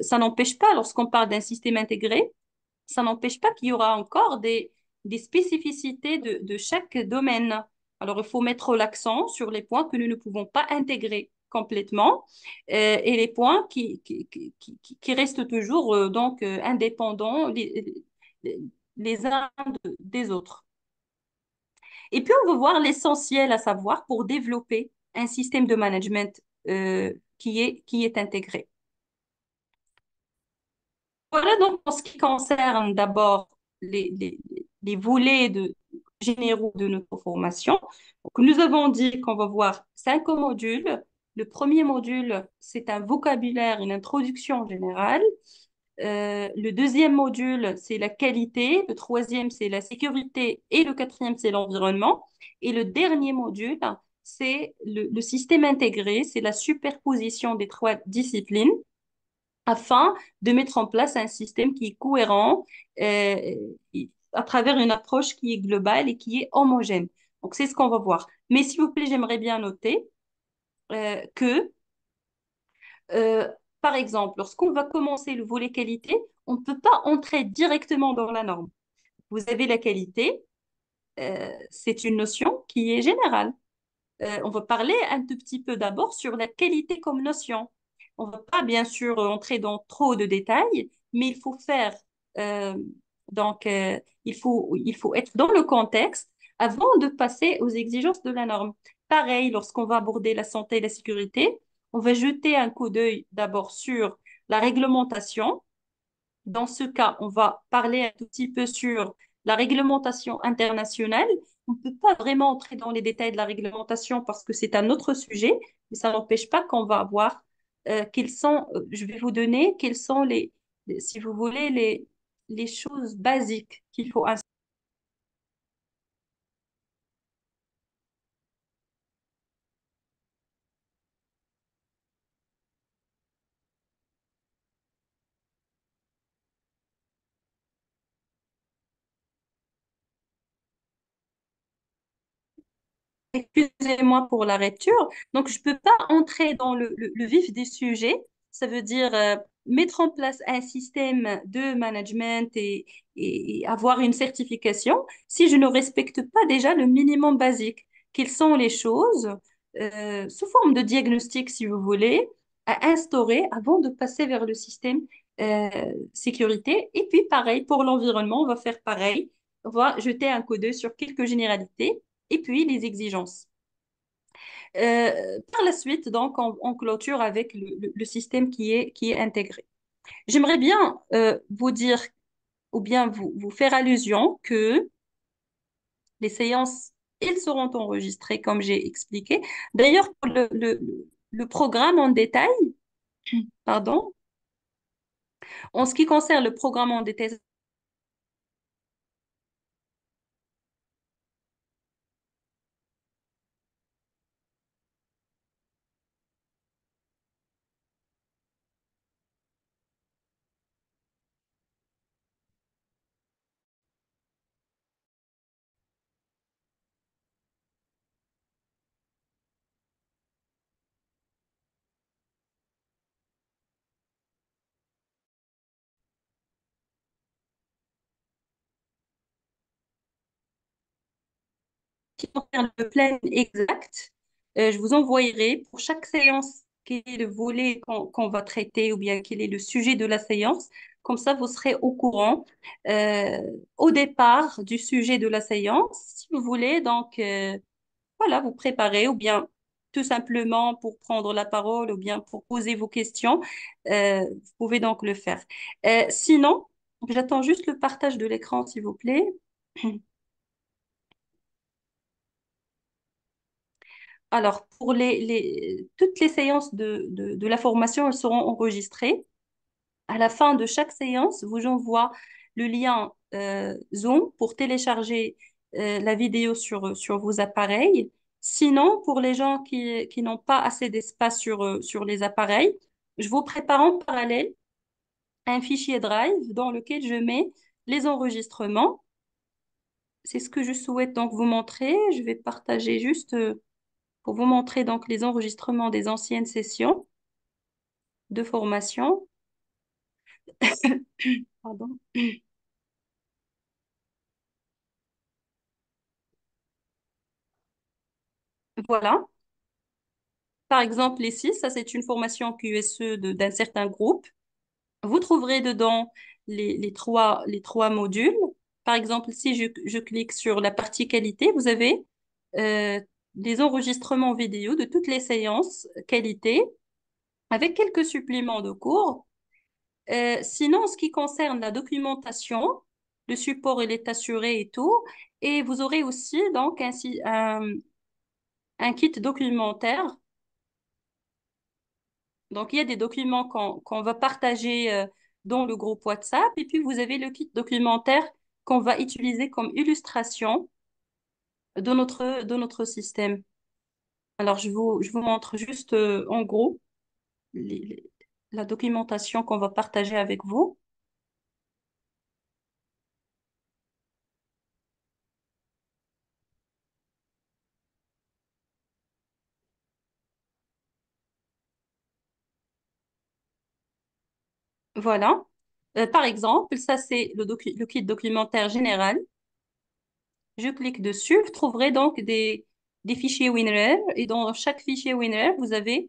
ça n'empêche pas, lorsqu'on parle d'un système intégré, ça n'empêche pas qu'il y aura encore des spécificités de chaque domaine. Alors, il faut mettre l'accent sur les points que nous ne pouvons pas intégrer complètement et les points qui restent toujours indépendants les, les uns des autres. Et puis, on va voir l'essentiel à savoir pour développer un système de management qui est intégré. Voilà donc en ce qui concerne d'abord les volets généraux de notre formation. Donc, nous avons dit qu'on va voir 5 modules. Le premier module, c'est un vocabulaire, une introduction générale. Le deuxième module, c'est la qualité. Le troisième, c'est la sécurité. Et le quatrième, c'est l'environnement. Et le dernier module, c'est le système intégré. C'est la superposition des trois disciplines afin de mettre en place un système qui est cohérent euh, à travers une approche qui est globale et qui est homogène. Donc, c'est ce qu'on va voir. Mais s'il vous plaît, j'aimerais bien noter que, euh, par exemple, lorsqu'on va commencer le volet qualité, on ne peut pas entrer directement dans la norme. Vous avez la qualité, c'est une notion qui est générale. On va parler un tout petit peu d'abord sur la qualité comme notion. On ne va pas bien sûr entrer dans trop de détails, mais il faut faire, euh, il faut être dans le contexte avant de passer aux exigences de la norme. Pareil, lorsqu'on va aborder la santé et la sécurité, on va jeter un coup d'œil d'abord sur la réglementation. Dans ce cas, on va parler un tout petit peu sur la réglementation internationale. On ne peut pas vraiment entrer dans les détails de la réglementation parce que c'est un autre sujet, mais ça n'empêche pas qu'on va voir je vais vous donner quelles sont si vous voulez, les choses basiques qu'il faut. Excusez-moi pour la rupture. Donc, je ne peux pas entrer dans le vif des sujets. Ça veut dire mettre en place un système de management et avoir une certification si je ne respecte pas déjà le minimum basique. Quelles sont les choses, sous forme de diagnostic, si vous voulez, à instaurer avant de passer vers le système sécurité. Et puis, pareil, pour l'environnement, on va faire pareil. On va jeter un coup d'œil sur quelques généralités et puis les exigences. Par la suite, donc, on clôture avec le système qui est intégré. J'aimerais bien vous dire ou bien vous faire allusion que les séances, elles seront enregistrées comme j'ai expliqué. D'ailleurs, pour le programme en détail, pardon, en ce qui concerne le programme en détail, qui concerne le plan exact, je vous envoyerai pour chaque séance quel est le volet qu'on va traiter ou bien quel est le sujet de la séance. Comme ça, vous serez au courant euh, au départ du sujet de la séance. Si vous voulez, donc, voilà, vous préparez ou bien tout simplement pour prendre la parole ou bien pour poser vos questions, vous pouvez donc le faire. Sinon, j'attends juste le partage de l'écran, s'il vous plaît. Alors, pour toutes les séances de la formation, elles seront enregistrées. À la fin de chaque séance, vous envoie le lien Zoom pour télécharger la vidéo sur vos appareils. Sinon, pour les gens qui n'ont pas assez d'espace sur les appareils, je vous prépare en parallèle un fichier Drive dans lequel je mets les enregistrements. C'est ce que je souhaite donc vous montrer. Je vais partager juste pour vous montrer donc les enregistrements des anciennes sessions de formation. Pardon. Voilà. Par exemple, ici, ça c'est une formation QSE d'un certain groupe. Vous trouverez dedans les trois modules. Par exemple, si je clique sur la partie qualité, vous avez euh, des enregistrements vidéo de toutes les séances qualité avec quelques suppléments de cours. Sinon, en ce qui concerne la documentation, le support il est assuré et tout. Et vous aurez aussi donc un kit documentaire. Donc, il y a des documents qu'on va partager dans le groupe WhatsApp. Et puis, vous avez le kit documentaire qu'on va utiliser comme illustration de notre système. Alors, je vous montre juste en gros les- les- la documentation qu'on va partager avec vous. Voilà. Par exemple, ça, c'est le kit documentaire général. Je clique dessus. Vous trouverez donc des fichiers WinRAR. Et dans chaque fichier WinRAR, vous avez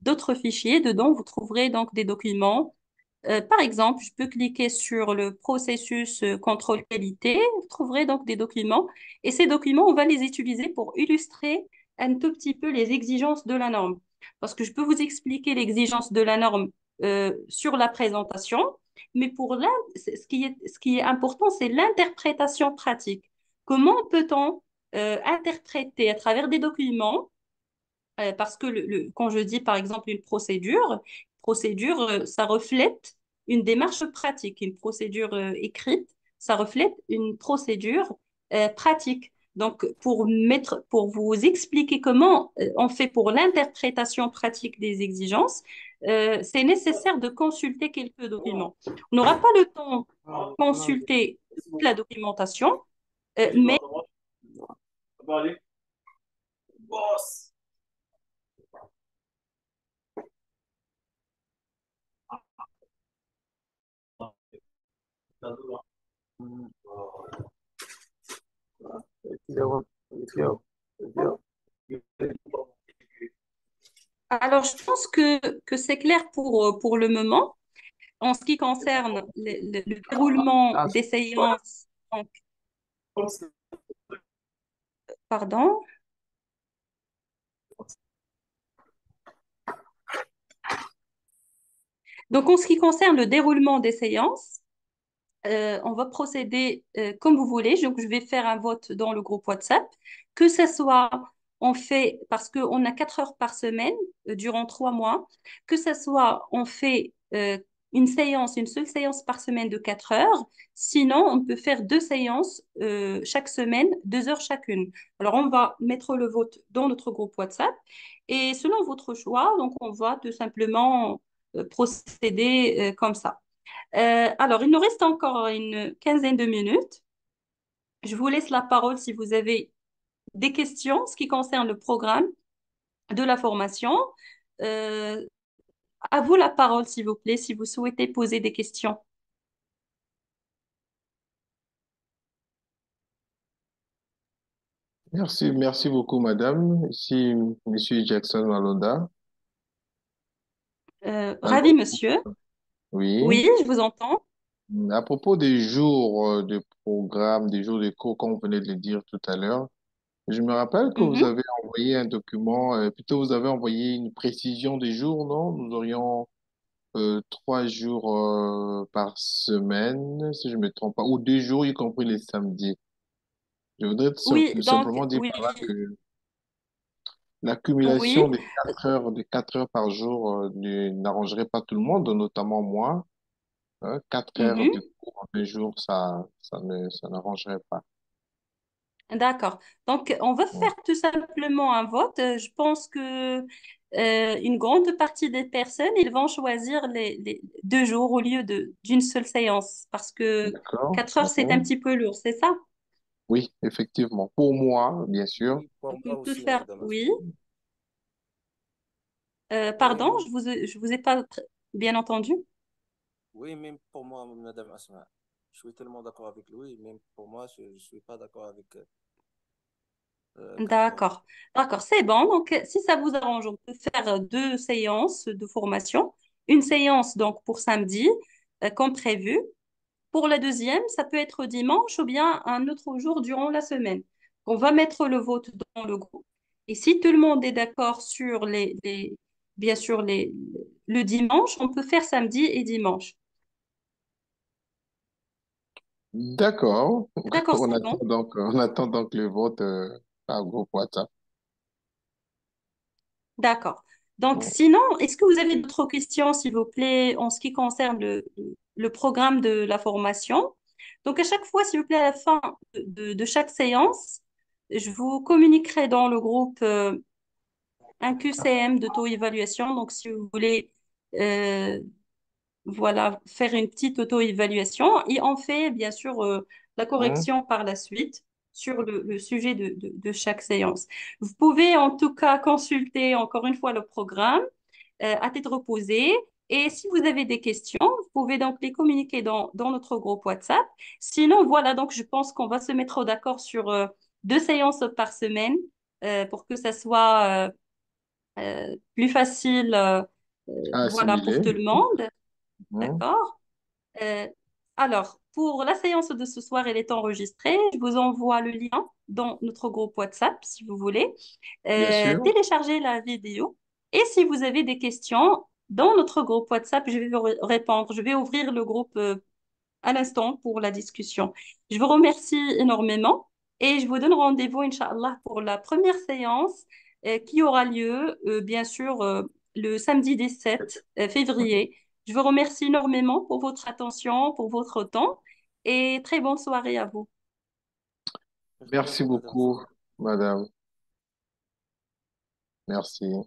d'autres fichiers. Dedans, vous trouverez donc des documents. Par exemple, je peux cliquer sur le processus contrôle qualité. Vous trouverez donc des documents. Et ces documents, on va les utiliser pour illustrer un tout petit peu les exigences de la norme. Parce que je peux vous expliquer l'exigence de la norme sur la présentation, mais ce qui est important, c'est l'interprétation pratique. Comment peut-on interpréter à travers des documents parce que quand je dis par exemple une procédure, ça reflète une démarche pratique. Une procédure écrite, ça reflète une procédure pratique. Donc, pour vous expliquer comment on fait pour l'interprétation pratique des exigences, c'est nécessaire de consulter quelques documents. On n'aura pas le temps de consulter toute la documentation, mais alors je pense que c'est clair pour le moment. En ce qui concerne le déroulement des séances, donc, pardon. Donc, en ce qui concerne le déroulement des séances, on va procéder comme vous voulez. Donc, je vais faire un vote dans le groupe WhatsApp. Que ce soit, on fait, parce qu'on a 4 heures par semaine durant 3 mois, que ce soit, on fait une seule séance par semaine de 4 heures. Sinon, on peut faire 2 séances chaque semaine, 2 heures chacune. Alors, on va mettre le vote dans notre groupe WhatsApp. Et selon votre choix, donc, on va tout simplement procéder comme ça. Alors, il nous reste encore une quinzaine de minutes. Je vous laisse la parole si vous avez des questions en ce qui concerne le programme de la formation. Euh, à vous la parole, s'il vous plaît, si vous souhaitez poser des questions. Merci beaucoup, madame. Ici, monsieur Jackson Malonda. Ravi, Alors, monsieur. oui. Oui, je vous entends. À propos des jours de programme, des jours de cours, comme vous venez de le dire tout à l'heure, Je me rappelle que vous Mhm. avez envoyé un document, plutôt vous avez envoyé une précision des jours, non? Nous aurions 3 jours par semaine, si je me trompe pas, ou 2 jours, y compris les samedis. Je voudrais Oui, donc, simplement dire oui, par là que oui. l'accumulation des 4 heures par jour n'arrangerait pas tout le monde, notamment moi. Hein. 4 heures de Mhm. cours en 2 jours, ça n'arrangerait pas. D'accord. Donc, on va Mm. faire tout simplement un vote. Je pense que une grande partie des personnes, ils vont choisir les 2 jours au lieu d'une seule séance parce que D'accord? 4 heures, c'est un Mhm. petit peu lourd, c'est ça? Oui, effectivement. Pour moi, bien sûr. Oui, pour Donc, on moi peut aussi, faire, Madame oui. Asma. Oui, Pardon, je vous ai pas bien entendu. oui, même pour moi, Madame Asma. Je suis tellement d'accord avec lui, même pour moi, je ne suis pas d'accord avec 4 heures. D'accord, d'accord, c'est bon. Donc, si ça vous arrange, on peut faire 2 séances de formation. Une séance donc pour samedi, comme prévu. Pour la deuxième, ça peut être dimanche ou bien un autre jour durant la semaine. On va mettre le vote dans le groupe. Et si tout le monde est d'accord sur bien sûr, le dimanche, on peut faire samedi et dimanche. D'accord. D'accord, c'est bon. On attend donc le vote par groupe WhatsApp. D'accord. Donc, Mm. sinon, est-ce que vous avez d'autres questions, s'il vous plaît, en ce qui concerne le programme de la formation? Donc, à chaque fois, s'il vous plaît, à la fin de chaque séance, je vous communiquerai dans le groupe un QCM d'auto-évaluation. Donc, si vous voulez euh, voilà, faire une petite auto-évaluation et on fait bien sûr la Mm. correction par la suite sur le sujet de chaque séance. Vous pouvez en tout cas consulter encore une fois le programme à tête reposée. Et si vous avez des questions, vous pouvez donc les communiquer dans notre groupe WhatsApp. Sinon, voilà, donc je pense qu'on va se mettre d'accord sur 2 séances par semaine pour que ça soit plus facile À voilà, pour assimiler. tout le monde. Mm. D'accord? Euh, alors, pour la séance de ce soir, elle est enregistrée. Je vous envoie le lien dans notre groupe WhatsApp si vous voulez. Bien sûr. Téléchargez la vidéo. Et si vous avez des questions, dans notre groupe WhatsApp, je vais vous répondre. Je vais ouvrir le groupe à l'instant pour la discussion. Je vous remercie énormément et je vous donne rendez-vous, Inch'Allah, pour la première séance qui aura lieu, bien sûr, le samedi 17 février. Je vous remercie énormément pour votre attention, pour votre temps et très bonne soirée à vous. Merci Merci beaucoup, Madame beaucoup, Asma. madame. Merci.